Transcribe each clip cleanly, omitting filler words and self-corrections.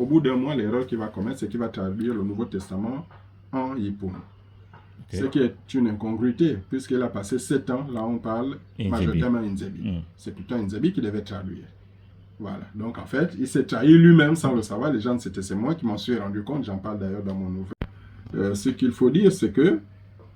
bout d'un mois, l'erreur qu'il va commettre, c'est qu'il va traduire le Nouveau Testament en Yipun. Ce qui est une incongruité, puisqu'il a passé 7 ans, là on parle majoritairement Nzebi. C'est plutôt Nzebi qui devait traduire. Voilà, donc en fait, il s'est trahi lui-même sans le savoir. Les gens, c'est moi qui m'en suis rendu compte, j'en parle d'ailleurs dans mon ouvrage. Ce qu'il faut dire, c'est que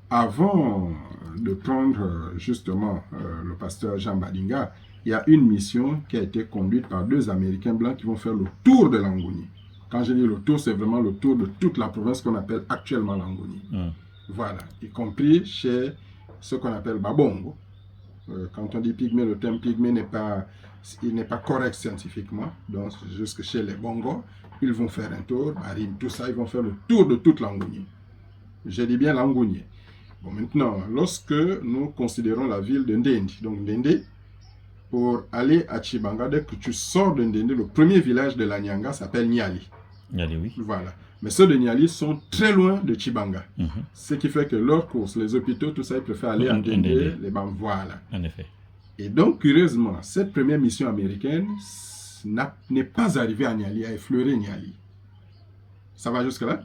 avant de prendre justement le pasteur Jean Badinga, il y a une mission qui a été conduite par 2 Américains blancs qui vont faire le tour de Langouni. Quand je dis le tour, c'est vraiment le tour de toute la province qu'on appelle actuellement Langouni. Voilà, y compris chez ce qu'on appelle Babongo. Quand on dit pygmée, le terme pygmée n'est pas correct scientifiquement. Donc, jusque chez les Bongos, ils vont faire un tour, Barim, tout ça, ils vont faire le tour de toute Langouni. Je dis bien Langouni. Bon, maintenant, lorsque nous considérons la ville de Ndendi, donc Ndende, pour aller à Tshibanga, dès que tu sors de Ndende, le premier village de la Nyanga s'appelle Niali. Niali, oui. Voilà. Mais ceux de Niali sont très loin de Tshibanga. Ce qui fait que leurs courses, les hôpitaux, tout ça, ils préfèrent aller à Ndende, les banques, voilà. En effet. Et donc, curieusement, cette première mission américaine n'est pas arrivée à Niali, à effleurer Niali. Ça va jusque-là?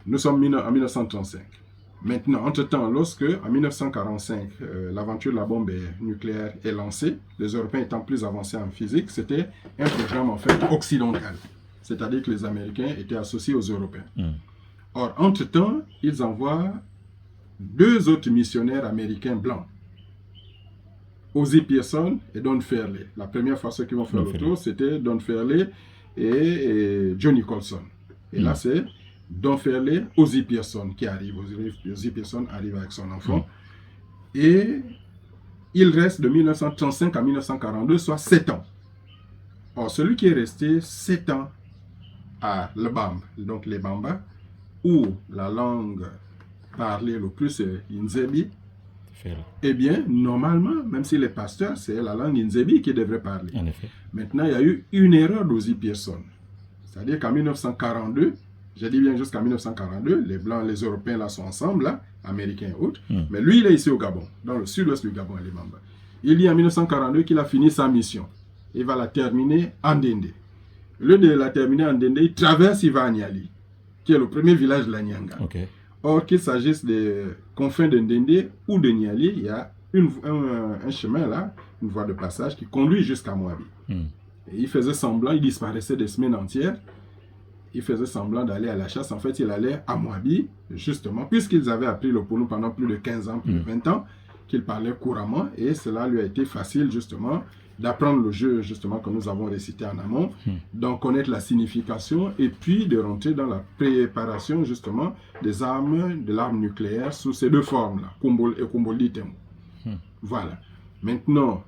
Nous sommes en 1935. Maintenant, entre-temps, lorsque, en 1945, l'aventure de la bombe nucléaire est lancée, les Européens étant plus avancés en physique, c'était un programme en fait occidental. C'est-à-dire que les Américains étaient associés aux Européens. Or, entre-temps, ils envoient 2 autres missionnaires américains blancs, Ozzie Pearson et Don Fairley. La première fois, ceux qui vont faire le tour, c'était Don Fairley et Johnny Colson. Et là, c'est Don Fairley, Ozzie Pearson qui arrive. Ozzie Pearson arrive avec son enfant. Et il reste de 1935 à 1942, soit 7 ans. Or, celui qui est resté 7 ans à Lebam, donc les Bamba, où la langue parlée le plus est Nzebi, eh bien, normalement, même s'il est pasteur, c'est la langue Nzebi qui devrait parler. En effet. Maintenant, il y a eu une erreur d'Ozzie Pearson. C'est-à-dire qu'en 1942, j'ai dit bien jusqu'en 1942, les Blancs, les Européens là sont ensemble, là, Américains et autres, mais lui, il est ici au Gabon, dans le sud-ouest du Gabon, les Bamba. Il dit en 1942 qu'il a fini sa mission. Il va la terminer en Ndende. Au lieu de la terminer en Ndende, il traverse, il va à Niali, qui est le premier village de la Nyanga. Or, qu'il s'agisse des confins de Ndende ou de Niali, il y a un chemin là, une voie de passage qui conduit jusqu'à Moabi. Et il faisait semblant, il disparaissait des semaines entières. Il faisait semblant d'aller à la chasse. En fait, il allait à Moabi, justement, puisqu'ils avaient appris le Ponou pendant plus de 15 ans, plus de 20 ans, qu'il parlait couramment. Et cela lui a été facile, justement, d'apprendre le jeu, justement, que nous avons récité en amont, d'en connaître la signification et puis de rentrer dans la préparation, justement, des armes, de l'arme nucléaire sous ces 2 formes-là, Kumbol et Kumbolitemu. Voilà. Maintenant,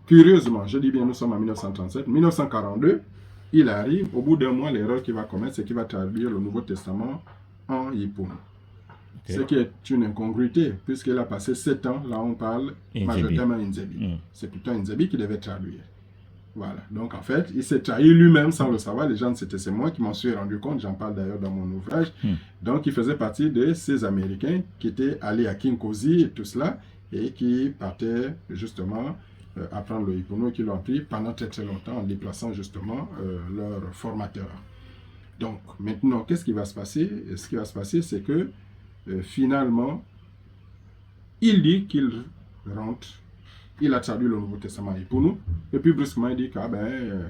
curieusement, je dis bien, nous sommes en 1937, 1942, il arrive, au bout d'un mois, l'erreur qu'il va commettre, c'est qu'il va traduire le Nouveau Testament en Yipun. Ce qui est une incongruité, puisqu'il a passé 7 ans, là on parle majoritairement Nzebi. C'est plutôt Nzebi qui devait traduire. Voilà, donc en fait, il s'est trahi lui-même sans le savoir. Les gens, c'est moi qui m'en suis rendu compte, j'en parle d'ailleurs dans mon ouvrage. Donc il faisait partie de ces Américains qui étaient allés à Kinkosi et tout cela, et qui partaient justement apprendre le Hipono, qui l'ont appris pendant très très longtemps en déplaçant justement leur formateur. Donc maintenant, qu'est-ce qui va se passer? Ce qui va se passer, c'est que finalement, il dit qu'il rentre, il a traduit le Nouveau Testament Hipono, et puis brusquement il dit que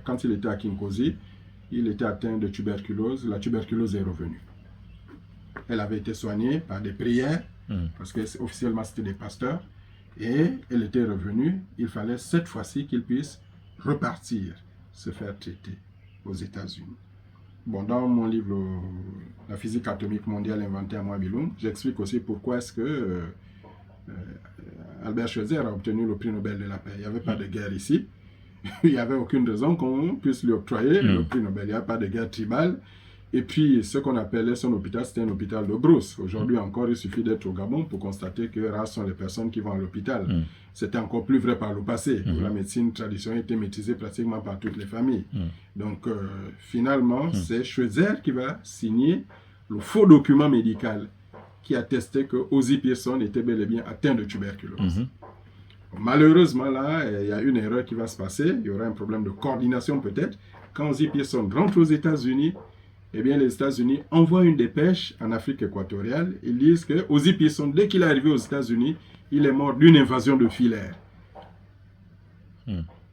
quand il était à Kinkosi, il était atteint de tuberculose, la tuberculose est revenue. Elle avait été soignée par des prières, parce que officiellement c'était des pasteurs, et elle était revenue. Il fallait cette fois-ci qu'il puisse repartir, se faire traiter aux États-Unis. Bon, dans mon livre La physique atomique mondiale inventée à Moabiloum, j'explique aussi pourquoi est-ce que Albert Schweitzer a obtenu le prix Nobel de la paix. Il n'y avait pas de guerre ici. Il n'y avait aucune raison qu'on puisse lui octroyer le prix Nobel. Il n'y a pas de guerre tribale. Et puis, ce qu'on appelait son hôpital, c'était un hôpital de brousse. Aujourd'hui encore, il suffit d'être au Gabon pour constater que rares sont les personnes qui vont à l'hôpital. C'était encore plus vrai par le passé, où la médecine traditionnelle était maîtrisée pratiquement par toutes les familles. Donc, finalement, c'est Schweitzer qui va signer le faux document médical qui attestait que Ozzie Pearson était bel et bien atteint de tuberculose. Malheureusement, là, il y a une erreur qui va se passer. Il y aura un problème de coordination peut-être quand Ozzie Pearson rentre aux États-Unis, eh bien, les États-Unis envoient une dépêche en Afrique équatoriale. Ils disent que Ozzie Pearson, dès qu'il est arrivé aux États-Unis, il est mort d'une invasion de filaire.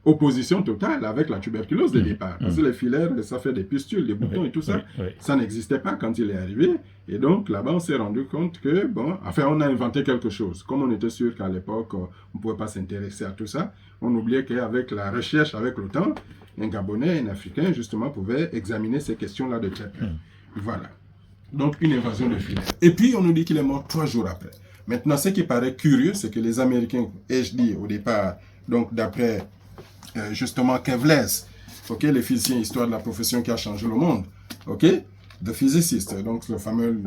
Opposition totale avec la tuberculose de départ. Parce que les filaires, ça fait des pustules, des boutons et tout ça. Ça n'existait pas quand il est arrivé. Et donc, là-bas, on s'est rendu compte que, bon, enfin, on a inventé quelque chose. Comme on était sûr qu'à l'époque, on ne pouvait pas s'intéresser à tout ça, on oubliait qu'avec la recherche, avec le temps, un Gabonais, un Africain, justement, pouvait examiner ces questions-là de très près. Voilà. Donc, une invasion de filaire. Et puis, on nous dit qu'il est mort 3 jours après. Maintenant, ce qui paraît curieux, c'est que les Américains, ai-je dit au départ, donc d'après justement Kevles, ok, les physiciens, histoire de la profession qui a changé le monde, ok, The Physicist, donc le fameux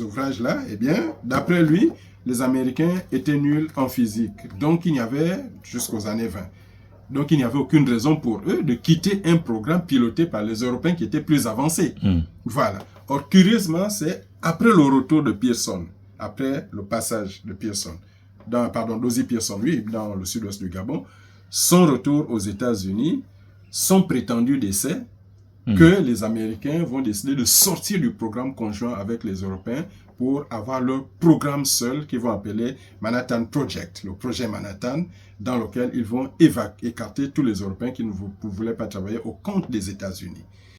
ouvrage là, eh bien, d'après lui, les Américains étaient nuls en physique, donc il n'y avait, jusqu'aux années 20, donc il n'y avait aucune raison pour eux de quitter un programme piloté par les Européens qui étaient plus avancés. Voilà. Or, curieusement, c'est après le retour de Pearson, après le passage de Pearson, d'Ozzie Pearson, lui, dans le sud-ouest du Gabon, son retour aux États-Unis, son prétendu décès, que les Américains vont décider de sortir du programme conjoint avec les Européens pour avoir leur programme seul qu'ils vont appeler Manhattan Project, le projet Manhattan, dans lequel ils vont écarter tous les Européens qui ne voulaient pas travailler au compte des États-Unis.